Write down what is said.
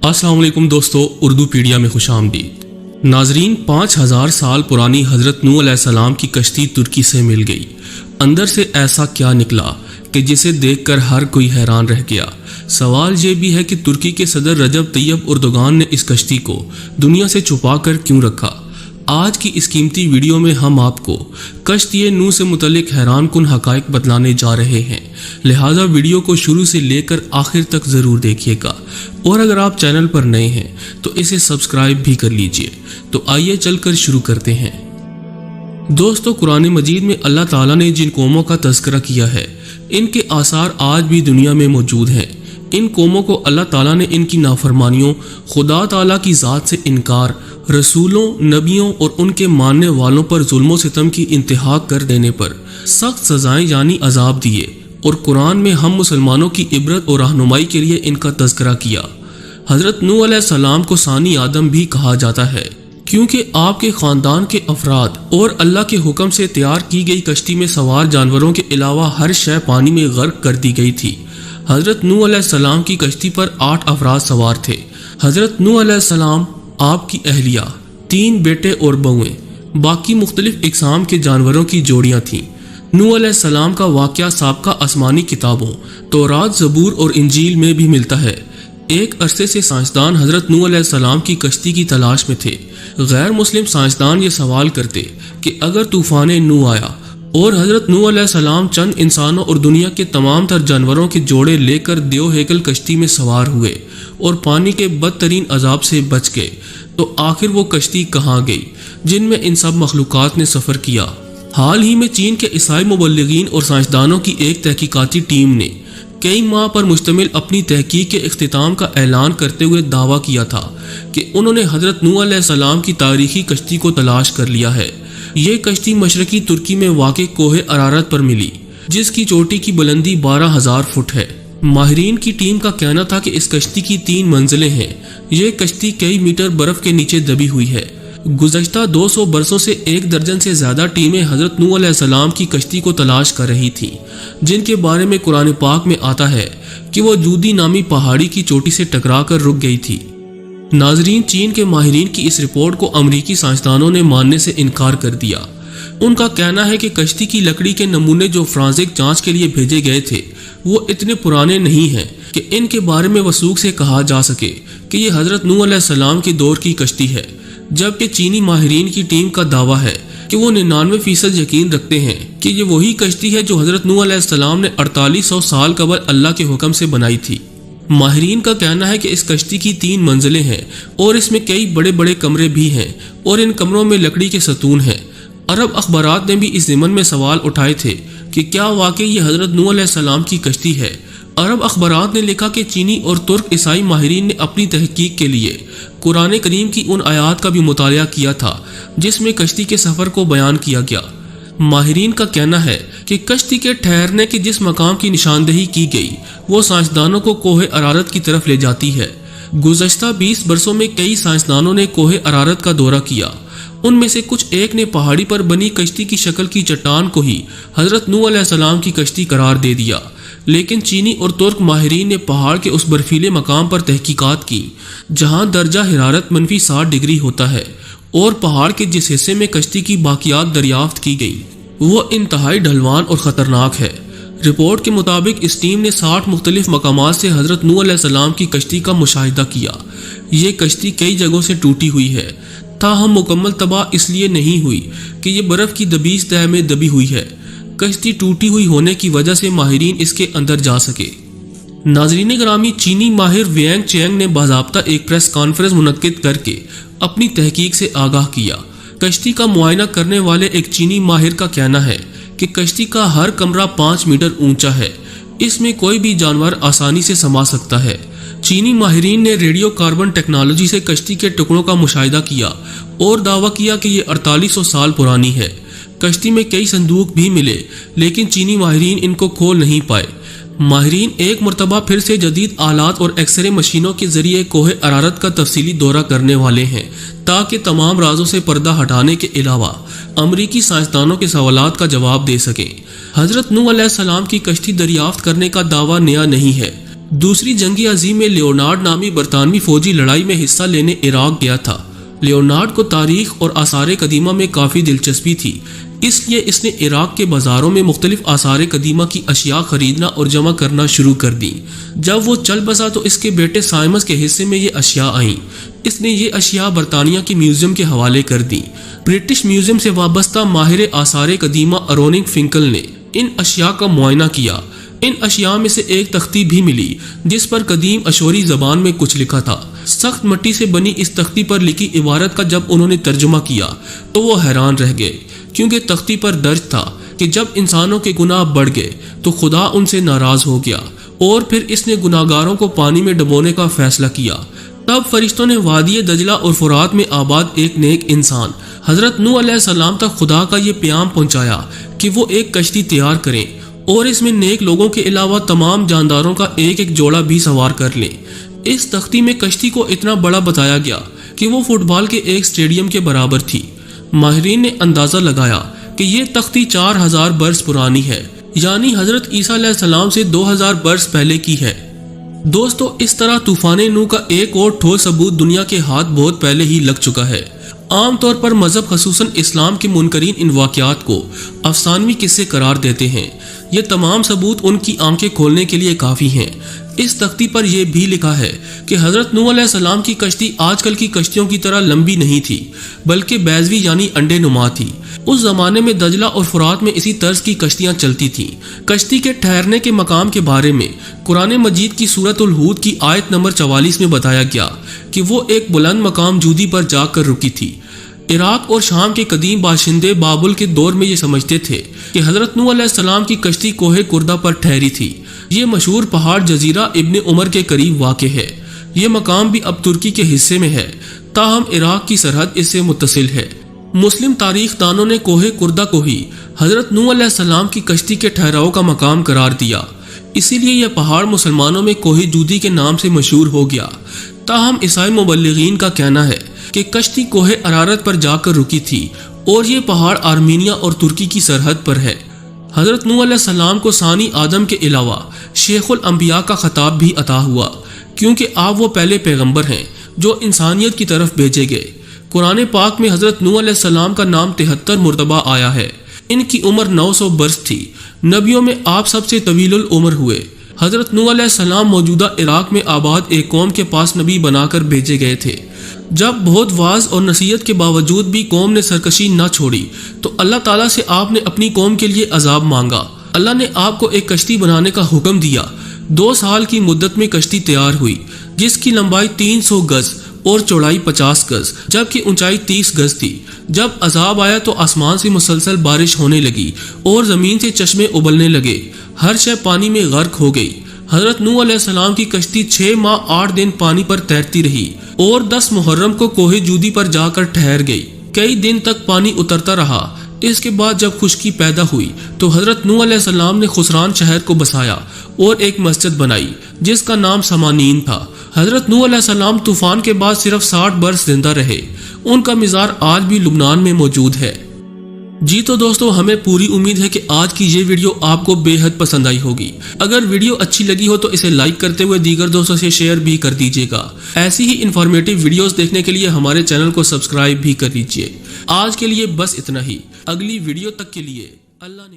अस्सलाम वालेकुम दोस्तों, उर्दू पीडिया में खुश आमदीद। नाजरीन, 5000 साल पुरानी हज़रत नूह अलैहिस्सलाम की कश्ती तुर्की से मिल गई। अंदर से ऐसा क्या निकला कि जिसे देखकर हर कोई हैरान रह गया। सवाल ये भी है कि तुर्की के सदर रजब तैयब उर्दोगान ने इस कश्ती को दुनिया से छुपा कर क्यों रखा। आज की इस कीमती वीडियो में हम आपको कश्ती नूह से मुतल्लिक हैरान कुन हकायक बतलाने जा रहे हैं, लिहाजा वीडियो को शुरू से लेकर आखिर तक ज़रूर देखिएगा। और अगर आप चैनल पर नए हैं तो इसे सब्सक्राइब भी कर लीजिए। तो आइए चलकर शुरू करते हैं। दोस्तों, कुरान मजीद में अल्लाह ताला ने जिन कौमों का तज़किरा किया है, इनके आसार आज भी दुनिया में मौजूद हैं। इन कौमों को अल्लाह ताला ने इनकी नाफरमानियों, खुदा ताला की ज़ात से इनकार, रसूलों, नबियों और उनके मानने वालों पर जुल्म सितम की इंतहा कर देने पर सख्त सजाएं यानी अजाब दिए। और कुरान में हम मुसलमानों की इबरत और रहनुमाई के लिए इनका तज़किरा किया। हज़रत नूह अलैहिस्सलाम को सानी आदम भी कहा जाता है, क्योंकि आपके ख़ानदान के अफराद और अल्लाह के हुक्म से तैयार की गई कश्ती में सवार जानवरों के अलावा हर शय पानी में गर्क कर दी गई थी। हज़रत नूह अलैहिस्सलाम की कश्ती पर 8 अफराद सवार थे। हज़रत नूह अलैहिस्सलाम, आपकी अहलिया, 3 बेटे और बहुएं, बाकी मुख्तलिफ इकसाम के जानवरों की जोड़ियाँ थीं। नूह अलैहिस्सलाम का वाक़या साबका आसमानी किताबों तौरात, ज़बूर और इंजील में भी मिलता है। एक अरसे से साइंसदान हज़रत नूह अलैहिस्सलाम की कश्ती की तलाश में थे। गैर मुस्लिम साइंसदान ये सवाल करते कि अगर तूफ़ान नूह आया और हज़रत नूह अलैहिस्सलाम चंद इंसानों और दुनिया के तमाम तर जानवरों के जोड़े लेकर देव हेकल कश्ती में सवार हुए और पानी के बदतरीन अजाब से बच गए, तो आखिर वो कश्ती कहाँ गई जिनमें इन सब मखलूक़ात ने सफ़र किया। हाल ही में चीन के ईसाई मुबल्लिगीन और साइंसदानों की एक तहकीकाती टीम ने कई माह पर मुश्तमिल अपनी तहकीक के इख्तिताम का ऐलान करते हुए दावा किया था कि उन्होंने हज़रत नूह अलैहिस्सलाम की तारीखी कश्ती को तलाश कर लिया है। ये कश्ती मशरकी तुर्की में वाक़े कोहे अरारत पर मिली, जिसकी चोटी की बुलंदी 12,000 फुट है। माहिरीन की टीम का कहना था कि इस कश्ती की 3 मंजिलें हैं। ये कश्ती कई मीटर बर्फ़ के नीचे दबी हुई है। गुज़श्ता 200 बरसों से 1 दर्जन से ज़्यादा टीमें हज़रत नूह अलैहिस्सलाम की कश्ती को तलाश कर रही थीं, जिनके बारे में कुरान पाक में आता है कि वो जूदी नामी पहाड़ी की चोटी से टकरा कर रुक गई थी। नाजरीन, चीन के माहिरीन की इस रिपोर्ट को अमरीकी साइंसदानों ने मानने से इनकार कर दिया। उनका कहना है कि कश्ती की लकड़ी के नमूने जो फ्रांसिक जांच के लिए भेजे गए थे, वो इतने पुराने नहीं हैं कि इनके बारे में वसूख से कहा जा सके कि ये हज़रत नूह अलैहिस्सलाम के दौर की कश्ती है। जबकि चीनी माहिरीन की टीम का दावा है कि वो 99% यकीन रखते हैं कि ये वही कश्ती है जो हज़रत नूह अलैहिस्सलाम ने 4800 साल कबल अल्लाह के हुक्म से बनाई थी। माहिरीन का कहना है कि इस कश्ती की 3 मंजिलें हैं और इसमें कई बड़े बड़े कमरे भी हैं और इन कमरों में लकड़ी के सतून हैं। अरब अखबारात ने भी इस ज़िमन में सवाल उठाए थे कि क्या वाकई ये हज़रत नूह अलैहिस्सलाम की कश्ती है। अरब अखबारात ने लिखा कि चीनी और तुर्क ईसाई माहिरीन ने अपनी तहकीक के लिए कुरान करीम की उन आयात का भी मुतालिया किया था जिसमें कश्ती के सफ़र को बयान किया गया। माहिरीन का कहना है कि कश्ती के ठहरने के जिस मकाम की निशानदेही की गई, वो साइंसदानों को कोहे अरारत की तरफ ले जाती है। गुज़श्ता 20 बरसों में कई साइंसदानों ने कोहे अरारत का दौरा किया। उनमें से कुछ एक ने पहाड़ी पर बनी कश्ती की शक्ल की चट्टान को ही हज़रत नूह अलैहिस्सलाम की कश्ती करार दे दिया। लेकिन चीनी और तुर्क माहिरीन ने पहाड़ के उस बर्फीले मकाम पर तहकीकात की जहां दर्जा हिरारत -60 डिग्री होता है और पहाड़ के जिस हिस्से में कश्ती की बाकियात दरियाफ्त की गई वो इंतहाई ढलवान और ख़तरनाक है। रिपोर्ट के मुताबिक इस टीम ने 60 मुख्तलिफ मकामात से हज़रत नूह अलैहिस्सलाम की कश्ती का मुशाहिदा किया। ये कश्ती कई जगहों से टूटी हुई है, ताहम मुकम्मल तबाह इसलिए नहीं हुई कि ये बर्फ़ की दबीज तह में दबी हुई है। कश्ती टूटी हुई होने की वजह से माहिरीन इसके अंदर जा सके। नाजरीन ग्रामी, चीनी माहिर वेंग चेंग ने बाज़ाब्ता एक प्रेस कॉन्फ्रेंस मुनक्किद करके अपनी तहकीक से आगाह किया। कश्ती का मुआयना करने वाले एक चीनी माहिर का कहना है कि कश्ती का हर कमरा 5 मीटर ऊंचा है। इसमें कोई भी जानवर आसानी से समा सकता है। चीनी माहिरीन ने रेडियो कार्बन टेक्नोलॉजी से कश्ती के टुकड़ों का मुशाहिदा किया और दावा किया कि ये 4800 साल पुरानी है। कश्ती में कई संदूक भी मिले, लेकिन चीनी माहिरीन इनको खोल नहीं पाए। माहिरीन एक मरतबा फिर से जदीद आलात और एक्सरे मशीनों के जरिए कोहे अरारत का तफसीली दौरा करने वाले हैं, ताकि तमाम राजों से पर्दा हटाने के अलावा अमरीकी साइंसदानों के सवालात का जवाब दे सकें। हज़रत नूह अलैहिस्सलाम की कश्ती दरियाफ्त करने का दावा नया नहीं है। दूसरी जंग अजीम में लियोनार्ड नामी बरतानवी फौजी लड़ाई में हिस्सा लेने इराक गया था। लियोनार्ड को तारीख और आसार कदीमा में काफ़ी दिलचस्पी थी, इसलिए इसने इराक के बाज़ारों में मुख्तलिफ आसार कदीमा की अशिया खरीदना और जमा करना शुरू कर दी। जब वो चल बसा तो इसके बेटे साइमस के हिस्से में ये अशिया आईं। इसने ये अशिया बरतानिया के म्यूज़ियम के हवाले कर दी। ब्रिटिश म्यूज़ियम से वाबस्ता माहिर आसार कदीमा अरोनिक फिंकल ने इन अशिया का मुआयना किया। इन अशिया में से एक तख्ती भी मिली जिस पर कदीम अशोरी ज़बान में कुछ लिखा था। सख्त मिट्टी से बनी इस तख्ती पर लिखी इबारत का जब उन्होंने तर्जुमा किया तो वो हैरान रह गए, क्योंकि तख्ती पर दर्ज था कि जब इंसानों के गुनाह बढ़ गए तो खुदा उनसे नाराज़ हो गया और फिर इसने गुनाहगारों को पानी में डुबोने का फैसला किया। तब फरिश्तों ने वादी दजला और फुरात में आबाद एक नेक इंसान हज़रत नूह अलैहिस्सलाम तक खुदा का ये प्याम पहुँचाया कि वो एक कश्ती तैयार करें और इसमें नेक लोगों के अलावा तमाम जानदारों का एक एक जोड़ा भी सवार कर लें। इस तख्ती में कश्ती को इतना बड़ा बताया गया कि वो फुटबॉल के एक स्टेडियम के बराबर थी। माहिरीन ने अंदाज़ा लगाया कि ये तख्ती 4000 बरस पुरानी है, यानी हज़रत ईसा अलैहिस्सलाम से 2000 बरस पहले की है। दोस्तों, इस तरह तूफान नूह का एक और ठोस सबूत दुनिया के हाथ बहुत पहले ही लग चुका है। आम तौर पर मजहब खसूसन इस्लाम के मुनकरीन इन वाक़यात को अफसानवी किस्से करार देते हैं। ये तमाम सबूत उनकी आंखें खोलने के लिए काफ़ी हैं। इस तख्ती पर यह भी लिखा है कि हज़रत नूह अलैहिस्सलाम की कश्ती आजकल की कश्तियों की तरह लंबी नहीं थी, बल्कि बैजवी यानी अंडे नुमा थी। उस ज़माने में दजला और फुरात में इसी तर्ज की कश्तियाँ चलती थीं। कश्ती के ठहरने के मकाम के बारे में कुरान मजीद की सूरतुल हूद की आयत नंबर 44 में बताया गया कि वो एक बुलंद मकाम जूदी पर जाकर रुकी थी। इराक और शाम के कदीम बाशिंदे बाबुल के दौर में ये समझते थे कि हज़रत नूह अलैहिस्सलाम की कश्ती कोहे कुर्दा पर ठहरी थी। ये मशहूर पहाड़ जजीरा इब्न उमर के करीब वाक़ है। ये मकाम भी अब तुर्की के हिस्से में है, ताहम इराक की सरहद इससे मुत्तसिल है। मुस्लिम तारीख दानों ने कोहे कुर्दा को ही हज़रत नूह अलैहिस्सलाम की कश्ती के ठहराव का मकाम करार दिया, इसीलिए यह पहाड़ मुसलमानों में कोहे जूदी के नाम से मशहूर हो गया। ताहम ईसाई मुबल्लिगीन का कहना है कि कश्ती कोहे अरारत पर जाकर रुकी थी और ये पहाड़ आर्मीनिया और तुर्की की सरहद पर है। हज़रत नूह अलैहिस्सलाम को सानी आदम के अलावा शेखुल अंबिया का खिताब भी अता हुआ, क्योंकि आप वो पहले पैगंबर हैं जो इंसानियत की तरफ भेजे गए। कुरान पाक में हज़रत नूह अलैहिस्सलाम का नाम 73 मरतबा आया है। इनकी उम्र 900 बरस थी। नबियों में आप सबसे तवीलुल उम्र हुए। हज़रत नूह अलैहिस्सलाम मौजूदा इराक में आबाद एक कौम के पास नबी बनाकर भेजे गए थे। जब बहुत वाज और नसीहत के बावजूद भी कौम ने सरकशी न छोड़ी तो अल्लाह ताला से आपने अपनी कौम के लिए अजाब मांगा। अल्लाह ने आपको एक कश्ती बनाने का हुक्म दिया। 2 साल की मुद्दत में कश्ती तैयार हुई, जिसकी लंबाई 300 गज और चौड़ाई 50 गज जबकि ऊंचाई 30 गज थी। जब अजाब आया तो आसमान से मुसलसल बारिश होने लगी और ज़मीन से चश्मे उबलने लगे। हर शय पानी में गर्क हो गई। हज़रत नूह अलैहिस्सलाम की कश्ती 6 माह 8 दिन पानी पर तैरती रही और 10 मुहर्रम को कोहे जूदी पर जाकर ठहर गई। कई दिन तक पानी उतरता रहा। इसके बाद जब खुश्की पैदा हुई तो हज़रत नूह अलैहिस्सलाम ने खुसरान शहर को बसाया और एक मस्जिद बनाई जिसका नाम समानीन था। हज़रत नूह अलैहिस्सलाम तूफान के बाद सिर्फ 60 बरस जिंदा रहे। उनका मज़ार आज भी लुबनान में मौजूद है। जी तो दोस्तों, हमें पूरी उम्मीद है कि आज की ये वीडियो आपको बेहद पसंद आई होगी। अगर वीडियो अच्छी लगी हो तो इसे लाइक करते हुए दीगर दोस्तों से शेयर भी कर दीजिएगा। ऐसी ही इन्फॉर्मेटिव वीडियोस देखने के लिए हमारे चैनल को सब्सक्राइब भी कर लीजिए। आज के लिए बस इतना ही। अगली वीडियो तक के लिए अल्लाह ने